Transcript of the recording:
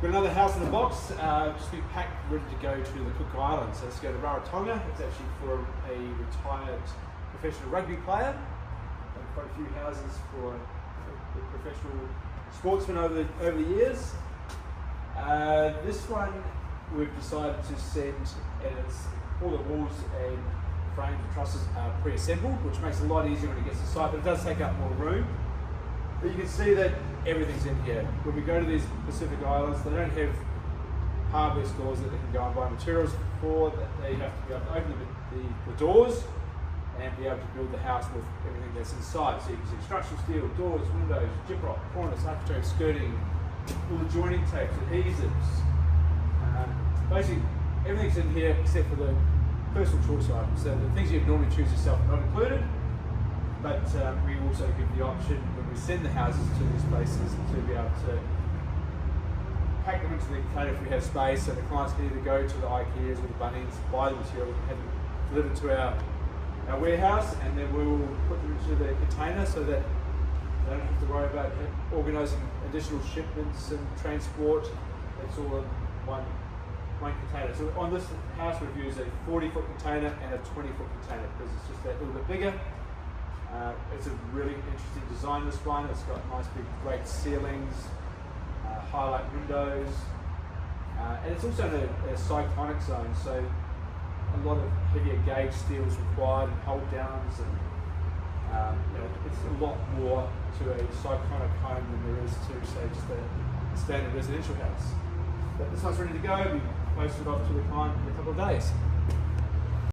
Got another house in the box, just been packed, ready to go to the Cook Islands. So let's go to Rarotonga. It's actually for a retired professional rugby player. And quite a few houses for the professional sportsmen over the years. This one we've decided to send, and it's all the walls and frames and trusses are pre-assembled, which makes it a lot easier when it gets to site, but it does take up more room. But you can see that everything's in here. When we go to these Pacific Islands, they don't have hardware stores that they can go and buy materials for. They have to be able to open the doors and be able to build the house with everything that's inside. So you can see structural steel, doors, windows, gyprock, cornice, architrave, skirting, all the joining tapes, adhesives. Basically, everything's in here except for the personal choice items. So the things you'd normally choose yourself are not included, but we also give the option when we send the houses to these places to be able to pack them into the container if we have space, so the clients can either go to the IKEAs or the Bunnings, buy the material and have them delivered to our warehouse, and then we will put them into the container so that they don't have to worry about organising additional shipments and transport. It's all in one container. So on this house we've used a 40-foot container and a 20-foot container because it's just that little bit bigger. It's a really interesting design, this one. It's got nice big great ceilings, highlight windows, and it's also in a cyclonic zone, so a lot of heavier gauge steel is required and hold downs, and it's a lot more to a cyclonic home than there is to, say, just a standard residential house. But this one's ready to go. We post it off to the client in a couple of days.